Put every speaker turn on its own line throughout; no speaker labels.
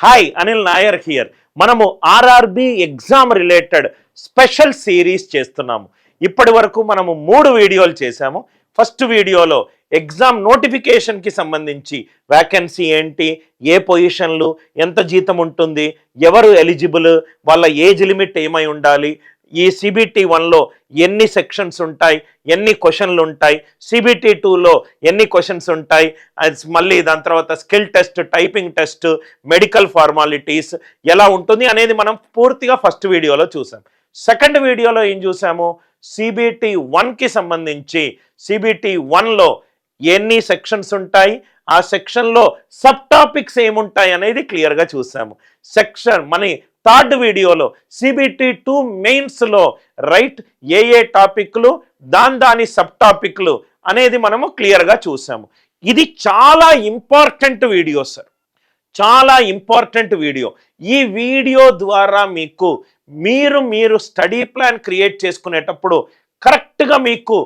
Hi Anil Nair here. మనము RRB exam related special series చేస్తున్నాము. ఇప్పటి వరకు మనము 3 వీడియోలు చేశాము. ఫస్ట్ వీడియోలో ఎగ్జామ్ నోటిఫికేషన్కి సంబంధించి వ్యాకెన్సీ ఏంటి, ఏ పొజిషన్లు, ఎంత జీతం ఉంటుంది, ఎవరు ఎలిజిబుల్, వాళ్ళ ఏజ్ లిమిట్ ఏమై ఉండాలి, ఈ సిబిటి 1లో ఎన్ని సెక్షన్స్ ఉంటాయి, ఎన్ని క్వశ్చన్లు ఉంటాయి, సిబిటి 2లో ఎన్ని క్వశ్చన్స్ ఉంటాయి, మళ్ళీ దాని తర్వాత skill test, typing test, medical formalities ఎలా ఉంటుంది అనేది మనం పూర్తిగా ఫస్ట్ వీడియోలో చూసాం. సెకండ్ వీడియోలో ఏం చూసాము, సిబిటి 1కి సంబంధించి సిబిటి 1లో ఎన్ని సెక్షన్స్ ఉంటాయి, ఆ సెక్షన్లో సబ్ టాపిక్స్ ఏముంటాయి అనేది క్లియర్గా చూసాము. మన థర్డ్ వీడియోలో సిబిటి 2 మెయిన్స్లో ఏ టాపిక్లు, దాని సబ్ టాపిక్లు అనేది మనము క్లియర్గా చూసాము. ఇది చాలా ఇంపార్టెంట్ వీడియో సార్, చాలా ఇంపార్టెంట్ వీడియో. ఈ వీడియో ద్వారా మీకు మీరు స్టడీ ప్లాన్ క్రియేట్ చేసుకునేటప్పుడు కరెక్ట్గా మీకు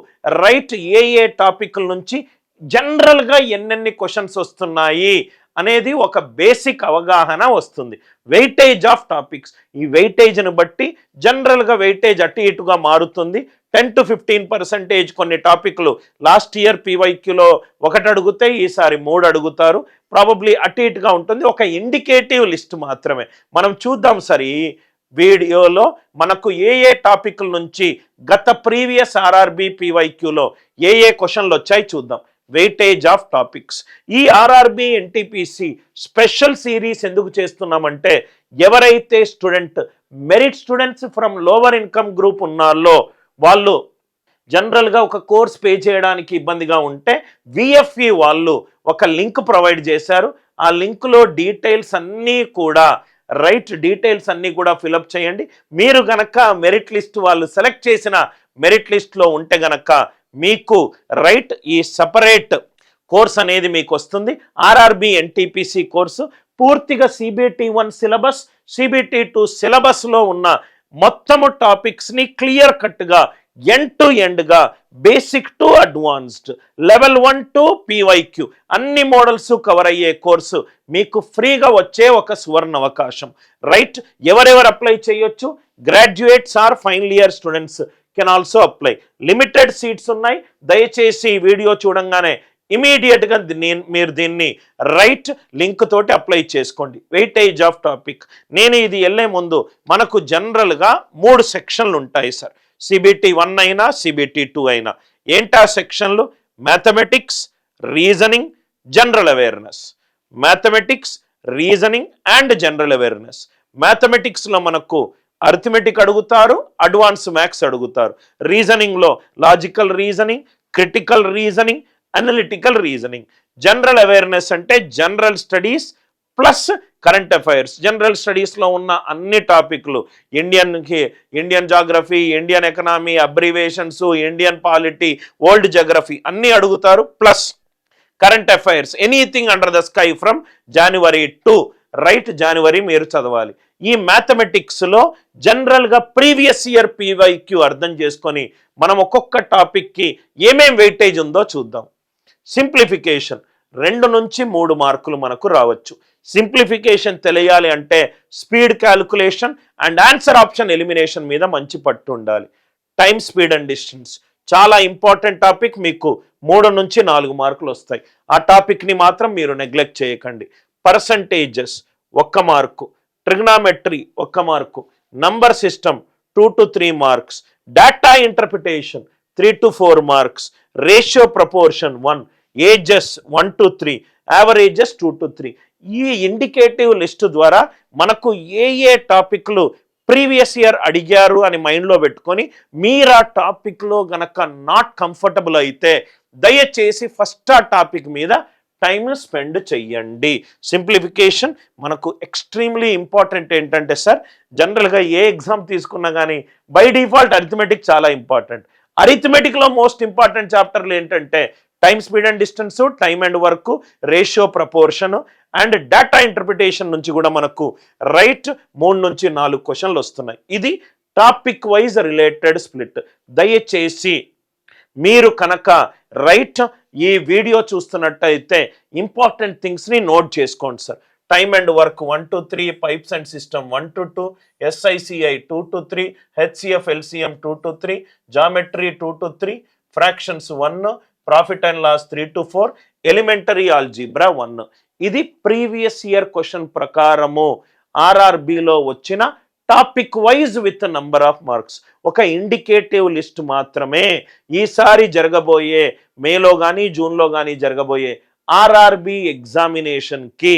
ఏ టాపిక్ల నుంచి జనరల్గా ఎన్నెన్ని క్వశ్చన్స్ వస్తున్నాయి అనేది ఒక బేసిక్ అవగాహన వస్తుంది. వెయిటేజ్ ఆఫ్ టాపిక్స్, ఈ వెయిటేజ్ని బట్టి జనరల్గా వెయిటేజ్ అటు ఇటుగా మారుతుంది. 10 to 15% కొన్ని టాపిక్లు లాస్ట్ ఇయర్ పీవైక్యూలో 1 అడిగితే ఈసారి 3 అడుగుతారు. ప్రాబబ్లీ అటు ఇటుగా ఉంటుంది. ఒక ఇండికేటివ్ లిస్ట్ మాత్రమే. మనం చూద్దాం సార్, ఈ వీడియోలో మనకు ఏ టాపిక్ల నుంచి గత ప్రీవియస్ ఆర్ఆర్బి పీవైక్యూలో ఏ క్వశ్చన్లు వచ్చాయి చూద్దాం. Weightage of topics. ఈ ఆర్ఆర్బి ఎన్టీపీసీ స్పెషల్ సిరీస్ ఎందుకు చేస్తున్నామంటే, ఎవరైతే merit students from lower income group ఉన్నారో వాళ్ళు జనరల్గా ఒక కోర్స్ పే చేయడానికి ఇబ్బందిగా ఉంటే విఎఫ్ఈ వాళ్ళు ఒక లింక్ ప్రొవైడ్ చేశారు. ఆ లింక్లో డీటెయిల్స్ అన్నీ కూడా ఫిలప్ చేయండి. మీరు గనక మెరిట్ లిస్ట్ వాళ్ళు సెలెక్ట్ చేసిన మెరిట్ లిస్ట్లో ఉంటే గనక మీకు ఈ సపరేట్ కోర్స్ అనేది మీకు వస్తుంది. ఆర్ఆర్బి ఎన్టీపీసీ కోర్సు పూర్తిగా సిబిటి 1 సిలబస్, సిబిటి 2 సిలబస్లో ఉన్న మొత్తము టాపిక్స్ని క్లియర్ కట్గా ఎండ్ టు ఎండ్గా basic to advanced level 1 to PYQ అన్ని మోడల్స్ కవర్ అయ్యే కోర్సు మీకు ఫ్రీగా వచ్చే ఒక సువర్ణ అవకాశం. ఎవరెవరు అప్లై చేయొచ్చు? Graduates or final year students can also apply. Limited seats ఉన్నాయి. దయచేసి వీడియో చూడంగానే ఇమీడియట్గా మీరు దీన్ని లింక్ తోటి అప్లై చేసుకోండి. Weightage of topic. నేను ఇది వెళ్ళే ముందు మనకు జనరల్గా 3 సెక్షన్లు ఉంటాయి సార్, సిబిటి 1 అయినా సిబిటి 2 అయినా. ఏంటా సెక్షన్లు? Mathematics, reasoning, general awareness. Mathematics, reasoning and general awareness. మ్యాథమెటిక్స్లో మనకు అర్థమెటిక్ అడుగుతారు, అడ్వాన్స్ మ్యాథ్స్ అడుగుతారు. రీజనింగ్లో logical reasoning, critical reasoning, analytical reasoning. General awareness అంటే general studies plus current affairs. General స్టడీస్లో ఉన్న అన్ని టాపిక్లు, Indian geography, Indian economy, abbreviations, Indian polity, world geography అన్నీ అడుగుతారు. Plus current affairs, anything under the sky from January to January మీరు చదవాలి. ఈ మ్యాథమెటిక్స్లో జనరల్గా ప్రీవియస్ ఇయర్ పీవైక్యూ అర్థం చేసుకొని మనం ఒక్కొక్క టాపిక్కి ఏమేం వెయిటేజ్ ఉందో చూద్దాం. సింప్లిఫికేషన్ 2 నుంచి 3 మార్కులు మనకు రావచ్చు. సింప్లిఫికేషన్ తెలియాలి అంటే speed calculation and answer option elimination మీద మంచి పట్టు ఉండాలి. టైం, స్పీడ్ అండ్ డిస్టెన్స్ చాలా ఇంపార్టెంట్ టాపిక్. మీకు 3 నుంచి 4 మార్కులు వస్తాయి. ఆ టాపిక్ని మాత్రం మీరు నెగ్లెక్ట్ చేయకండి. Percentages 1 mark, trigonometry 1 mark, number system 2 to 3 marks, data interpretation 3 to 4 marks, ratio proportion 1, ages 1 to 3, averages 2 to 3. ఈ ఇండికేటివ్ లిస్ట్ ద్వారా మనకు ఏ టాపిక్లు ప్రీవియస్ ఇయర్ అడిగారు అని మైండ్లో పెట్టుకొని మీరు ఆ టాపిక్లో గనక నాట్ కంఫర్టబుల్ అయితే దయచేసి ఫస్ట్ ఆ టాపిక్ మీద టైం స్పెండ్ చెయ్యండి. సింప్లిఫికేషన్ మనకు ఎక్స్ట్రీమ్లీ ఇంపార్టెంట్. ఏంటంటే సార్, జనరల్గా ఏ ఎగ్జామ్ తీసుకున్నా కానీ బై డిఫాల్ట్ అరిథమెటిక్ చాలా ఇంపార్టెంట్. అరిథమెటిక్లో మోస్ట్ ఇంపార్టెంట్ చాప్టర్లు ఏంటంటే time, speed and distance, time and work, ratio proportion and data interpretation నుంచి కూడా మనకు 3 నుంచి 4 క్వశ్చన్లు వస్తున్నాయి. ఇది టాపిక్ వైజ్ రిలేటెడ్ స్ప్లిట్. దయచేసి మీరు కనుక ఈ వీడియో చూస్తున్నట్టయితే ఇంపార్టెంట్ థింగ్స్ని నోట్ చేసుకోండి sir. Time and work 1 to 3, pipes and system 1 to 2, SICI 2 to 3, HCF LCM 2 to 3, geometry 2 to 3, fractions 1, profit and loss 3 to 4, elementary algebra 1. ఇది ప్రీవియస్ ఇయర్ క్వశ్చన్ ప్రకారము ఆర్ఆర్బిలో వచ్చిన topic wise with number of marks. ఒక indicative list మాత్రమే. ఈసారి జరగబోయే మేలో కానీ జూన్లో కానీ జరగబోయే ఆర్ఆర్బి ఎగ్జామినేషన్కి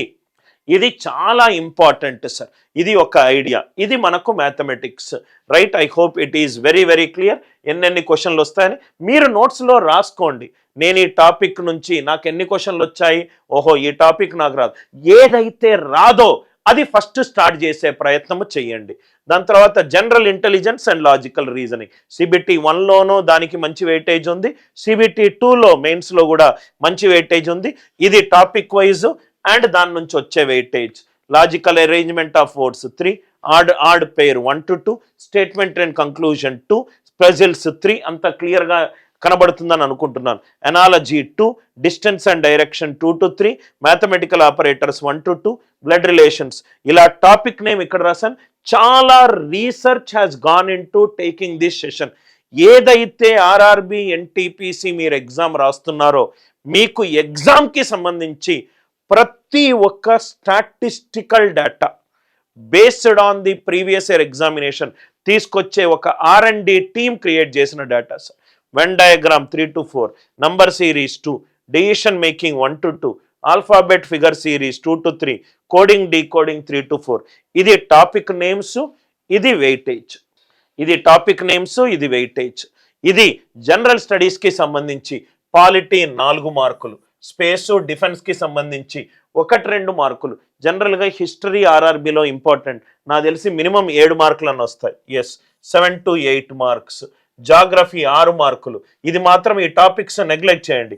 ఇది చాలా ఇంపార్టెంట్ సార్. ఇది ఒక ఐడియా. ఇది మనకు mathematics, right? I hope it is very very clear. ఎన్నెన్ని క్వశ్చన్లు వస్తాయని మీరు నోట్స్లో రాసుకోండి. నేను ఈ టాపిక్ నుంచి నాకు ఎన్ని క్వశ్చన్లు వచ్చాయి, ఓహో ఈ టాపిక్ నాకు రాదు, ఏదైతే రాదో అది ఫస్ట్ స్టార్ట్ చేసే ప్రయత్నము చేయండి. దాని తర్వాత general intelligence and logical reasoning CBT 1లోనూ దానికి మంచి వెయిటేజ్ ఉంది, CBT 2లో మెయిన్స్లో కూడా మంచి వెయిటేజ్ ఉంది. ఇది టాపిక్ వైజ్ అండ్ దాని నుంచి వచ్చే weightage. Logical arrangement of words 3, odd pair 1 to 2, statement and conclusion 2, puzzles 3. అంత క్లియర్గా కనబడుతుందని అనుకుంటున్నాను. Analogy 2, distance and direction 2 to 3, mathematical operators 1 to 2, blood relations. ఇలా టాపిక్ నేమ్ ఇక్కడ రాశాను. చాలా research has gone into taking this session. ఏదైతే RRB NTPC మీరు ఎగ్జామ్ రాస్తున్నారో మీకు ఎగ్జామ్కి సంబంధించి ప్రతి ఒక్క statistical data based on the previous year examination తీసుకొచ్చే ఒక R&D టీమ్ క్రియేట్ చేసిన data sir. Venn diagram 3 to 4, number series 2, decision making 1 to 2, alphabet figure series 2 to 3, coding decoding 3 to 4. ఇది టాపిక్ నేమ్స్, ఇది వెయిటేజ్. ఇది topic names, ఇది weightage. ఇది general స్టడీస్కి సంబంధించి polity 4 మార్కులు, స్పేసు డిఫెన్స్కి సంబంధించి 1-2 మార్కులు. జనరల్గా హిస్టరీ ఆర్ఆర్బిలో ఇంపార్టెంట్, నాకు తెలిసి మినిమం 7 మార్కులన్నీ వస్తాయి. Yes, 7 to 8 marks. జాగ్రఫీ 6 మార్కులు. ఇది మాత్రం ఈ టాపిక్స్ నెగ్లెక్ట్ చేయండి,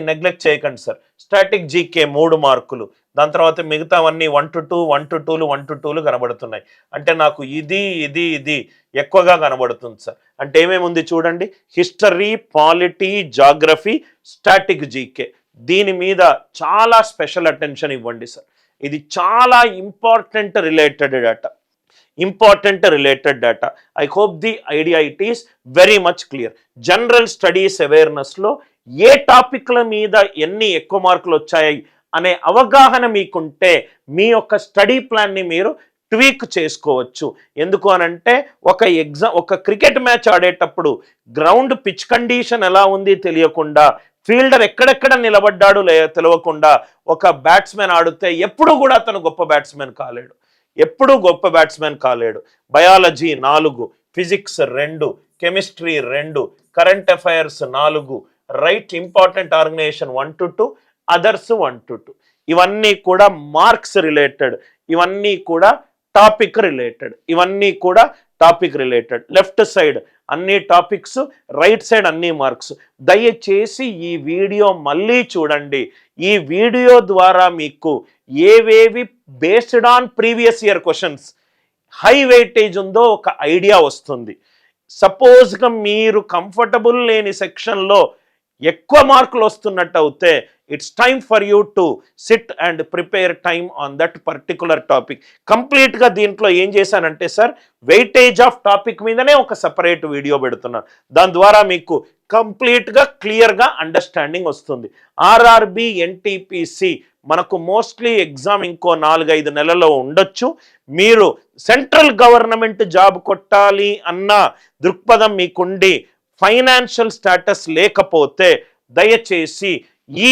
నెగ్లెక్ట్ చేయకండి సార్. స్టాటిక్ జీకే 3 మార్కులు. దాని తర్వాత మిగతావన్నీ 1 to 2, 1 to 2, 1 to 2 కనబడుతున్నాయి. అంటే నాకు ఇది ఇది ఇది ఎక్కువగా కనబడుతుంది సార్. అంటే ఏమేమి ఉంది చూడండి, history, polity, geography, static GK. దీని మీద చాలా స్పెషల్ అటెన్షన్ ఇవ్వండి సార్. ఇది చాలా important related data. I hope the idea it is very much clear. General studies అవేర్నెస్లో ఏ టాపిక్ల మీద ఎన్ని ఎక్కువ మార్కులు వచ్చాయి అనే అవగాహన మీకుంటే మీ యొక్క స్టడీ ప్లాన్ని మీరు ట్వీక్ చేసుకోవచ్చు. ఎందుకు అనంటే ఒక క్రికెట్ మ్యాచ్ ఆడేటప్పుడు గ్రౌండ్ పిచ్ కండిషన్ ఎలా ఉంది తెలియకుండా, ఫీల్డర్ ఎక్కడెక్కడ నిలబడ్డాడు తెలియకుండా ఒక బ్యాట్స్మెన్ ఆడితే ఎప్పుడు కూడా అతను గొప్ప బ్యాట్స్మెన్ కాలేడు. Biology 4, physics 2, chemistry 2, current affairs 4, right important organisation 1 to 2, others 1 to 2. ఇవన్నీ కూడా మార్క్స్ రిలేటెడ్, ఇవన్నీ కూడా టాపిక్ రిలేటెడ్. లెఫ్ట్ సైడ్ అన్ని టాపిక్స్, రైట్ సైడ్ అన్ని మార్క్స్. దయచేసి ఈ వీడియో మళ్ళీ చూడండి. ఈ వీడియో ద్వారా మీకు ఏవేవి based on previous year questions high weightage ఉందో ఒక ఐడియా వస్తుంది. సపోజ్గా మీరు కంఫర్టబుల్ లేని సెక్షన్లో ఎక్కువ మార్కులు వస్తున్నట్టు అయితే it's time for you to SIT and prepare time on that particular topic. కంప్లీట్గా దీంట్లో ఏం చేశానంటే సార్, వెయిటేజ్ ఆఫ్ టాపిక్ మీదనే ఒక సపరేట్ వీడియో పెడుతున్నాను. దాని ద్వారా మీకు కంప్లీట్గా క్లియర్గా అండర్స్టాండింగ్ వస్తుంది. ఆర్ఆర్బి NTPC మనకు మోస్ట్లీ ఎగ్జామ్ ఇంకో 4-5 నెలల్లో ఉండొచ్చు. మీరు సెంట్రల్ గవర్నమెంట్ జాబ్ కొట్టాలి అన్న దృక్పథం మీకుండి ఫైనాన్షియల్ స్టేటస్ లేకపోతే దయచేసి ఈ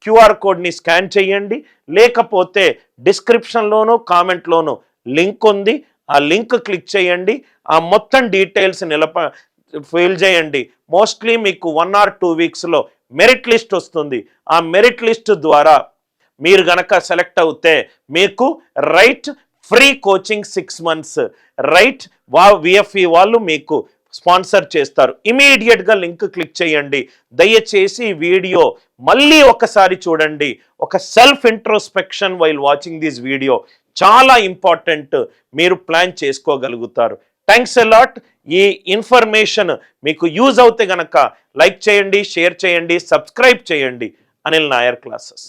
QR కోడ్ని స్కాన్ చేయండి. లేకపోతే డిస్క్రిప్షన్లోనూ కామెంట్లోనూ లింక్ ఉంది, ఆ లింక్ క్లిక్ చేయండి. ఆ మొత్తం డీటెయిల్స్ ఫిల్ చేయండి. మోస్ట్లీ మీకు 1 or 2 వీక్స్లో మెరిట్ లిస్ట్ వస్తుంది. ఆ మెరిట్ లిస్ట్ ద్వారా మీరు గనక సెలెక్ట్ అవుతే మీకు right free coaching 6 months right VFE వాళ్ళు మీకు స్పాన్సర్ చేస్తారు. ఇమీడియట్గా లింక్ క్లిక్ చేయండి. దయచేసి వీడియో మళ్ళీ ఒకసారి చూడండి. ఒక self introspection while watching this video చాలా ఇంపార్టెంట్, మీరు ప్లాన్ చేసుకోగలుగుతారు. Thanks a lot. ఈ ఇన్ఫర్మేషన్ మీకు యూజ్ అవుతే గనక లైక్ చేయండి, షేర్ చేయండి, సబ్స్క్రైబ్ చేయండి. అనిల్ నాయర్ క్లాసెస్.